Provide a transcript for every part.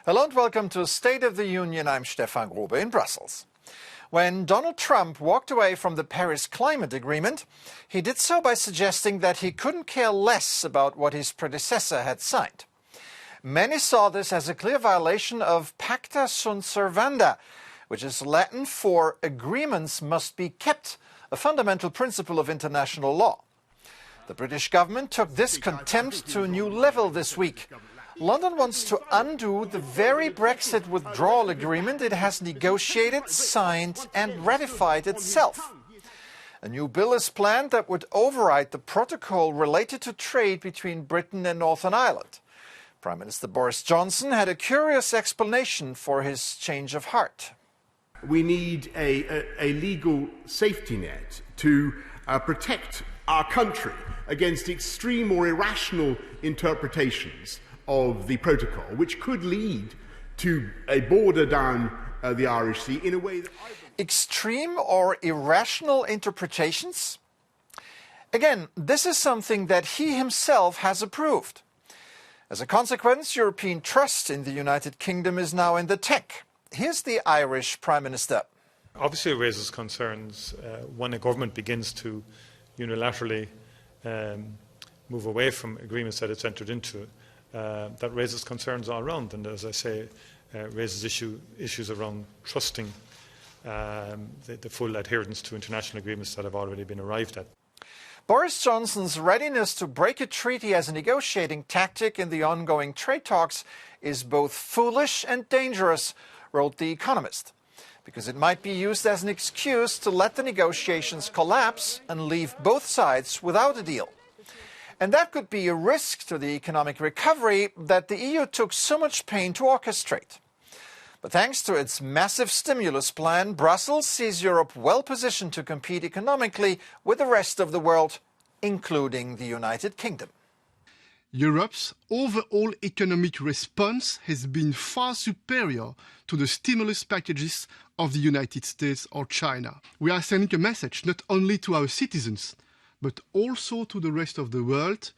Hello and welcome to State of the Union. I'm Stefan Grobe in Brussels. When Donald Trump walked away from the Paris Climate Agreement, he did so by suggesting that he couldn't care less about what his predecessor had signed. Many saw this as a clear violation of pacta sunt servanda, which is Latin for agreements must be kept, a fundamental principle of international law. The British government took this contempt to a new level this week. London wants to undo the very Brexit withdrawal agreement it has negotiated, signed and ratified itself. A new bill is planned that would override the protocol related to trade between Britain and Northern Ireland. Prime Minister Boris Johnson had a curious explanation for his change of heart. We need a legal safety net to protect our country against extreme or irrational interpretations of the protocol, which could lead to a border down the Irish Sea in a way that Extreme or irrational interpretations? Again, this is something that he himself has approved. As a consequence, European trust in the United Kingdom is now in the tank. Here's the Irish Prime Minister. Obviously it raises concerns when a government begins to unilaterally move away from agreements that it's entered into. That raises concerns all around, and as I say, raises issues around trusting the full adherence to international agreements that have already been arrived at. Boris Johnson's readiness to break a treaty as a negotiating tactic in the ongoing trade talks is both foolish and dangerous, wrote The Economist, because it might be used as an excuse to let the negotiations collapse and leave both sides without a deal. And that could be a risk to the economic recovery that the EU took so much pain to orchestrate. But thanks to its massive stimulus plan, Brussels sees Europe well positioned to compete economically with the rest of the world, including the United Kingdom. Europe's overall economic response has been far superior to the stimulus packages of the United States or China. We are sending a message not only to our citizens, but also to the rest of the world.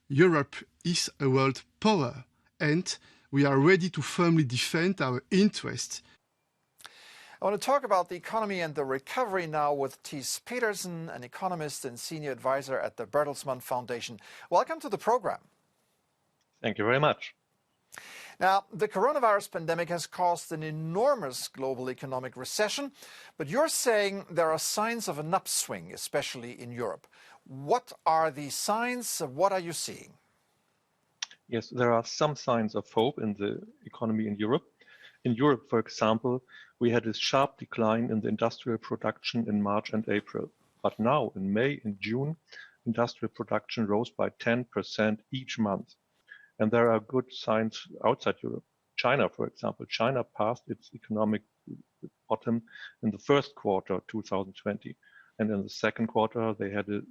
Europe is a world power, and we are ready to firmly defend our interests. I want to talk about the economy and the recovery now with Thies Petersen, an economist and senior advisor at the Bertelsmann Foundation. Welcome to the program. Thank you very much. Now, the coronavirus pandemic has caused an enormous global economic recession, but you're saying there are signs of an upswing, especially in Europe. What are the signs? What are you seeing? Yes, there are some signs of hope in the economy in Europe. In Europe, for example, we had a sharp decline in the industrial production in March and April. But now, in May and June, industrial production rose by 10% each month. And there are good signs outside Europe. China, for example, China passed its economic bottom in the first quarter 2020. And in the second quarter, they had a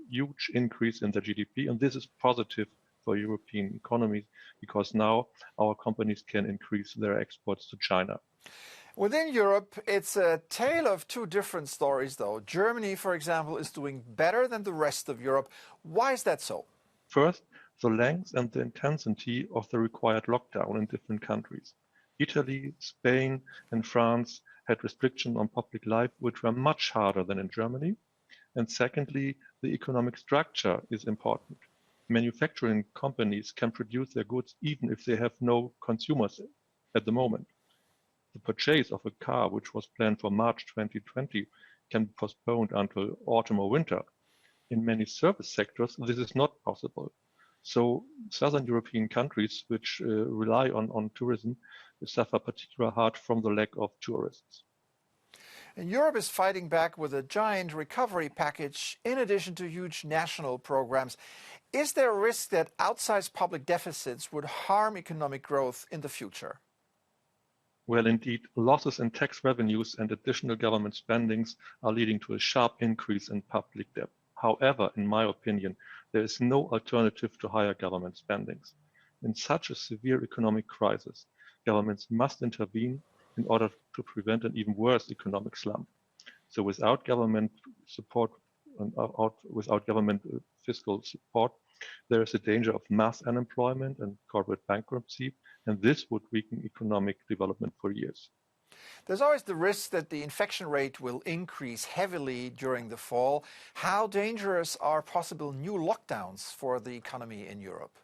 huge increase in the GDP. And this is positive for European economies because now our companies can increase their exports to China. Within Europe, it's a tale of two different stories, though. Germany, for example, is doing better than the rest of Europe. Why is that so? First, the length and the intensity of the required lockdown in different countries. Italy, Spain, and France had restrictions on public life which were much harder than in Germany. And secondly, the economic structure is important. Manufacturing companies can produce their goods even if they have no consumers at the moment. The purchase of a car, which was planned for March 2020, can be postponed until autumn or winter. In many service sectors, this is not possible. So Southern European countries, which rely on tourism, suffer particularly hard from the lack of tourists. And Europe is fighting back with a giant recovery package in addition to huge national programs. Is there a risk that outsized public deficits would harm economic growth in the future? Well, indeed, losses in tax revenues and additional government spendings are leading to a sharp increase in public debt. However, in my opinion, there is no alternative to higher government spendings. In such a severe economic crisis, governments must intervene in order to prevent an even worse economic slump. So without government support and without government fiscal support, There is a danger of mass unemployment and corporate bankruptcy, and this would weaken economic development for years. There's always the risk that the infection rate will increase heavily during the fall. How dangerous are possible new lockdowns for the economy in Europe?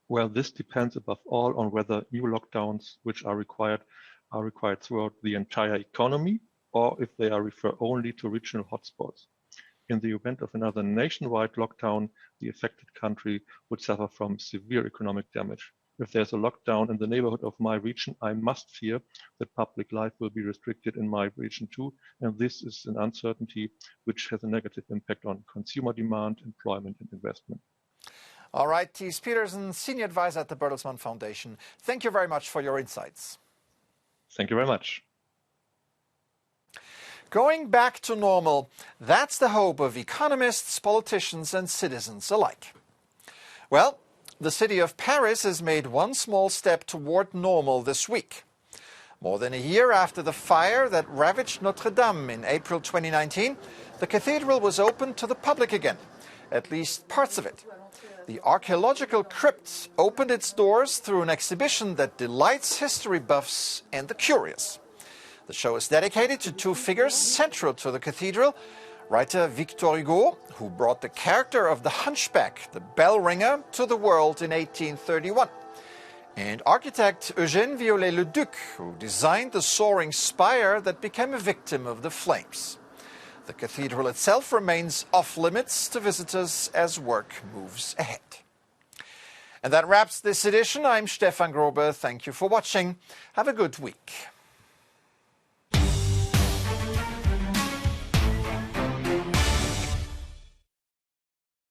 Well, this depends above all on whether new lockdowns, which are required throughout the entire economy, or if they are referred only to regional hotspots. In the event of another nationwide lockdown, the affected country would suffer from severe economic damage. If there's a lockdown in the neighborhood of my region, I must fear that public life will be restricted in my region too, and this is an uncertainty which has a negative impact on consumer demand, employment and investment. All right, Thies Petersen, Senior Advisor at the Bertelsmann Foundation. Thank you very much for your insights. Thank you very much. Going back to normal, that's the hope of economists, politicians and citizens alike. Well, the city of Paris has made one small step toward normal this week. More than a year after the fire that ravaged Notre Dame in April 2019, the cathedral was opened to the public again, at least parts of it. The archaeological crypt opened its doors through an exhibition that delights history buffs and the curious. The show is dedicated to two figures central to the cathedral: writer Victor Hugo, who brought the character of the hunchback, the bell ringer, to the world in 1831, and architect Eugène Viollet-le-Duc, who designed the soaring spire that became a victim of the flames. The cathedral itself remains off-limits to visitors as work moves ahead. And that wraps this edition. I'm Stefan Grobe. Thank you for watching. Have a good week.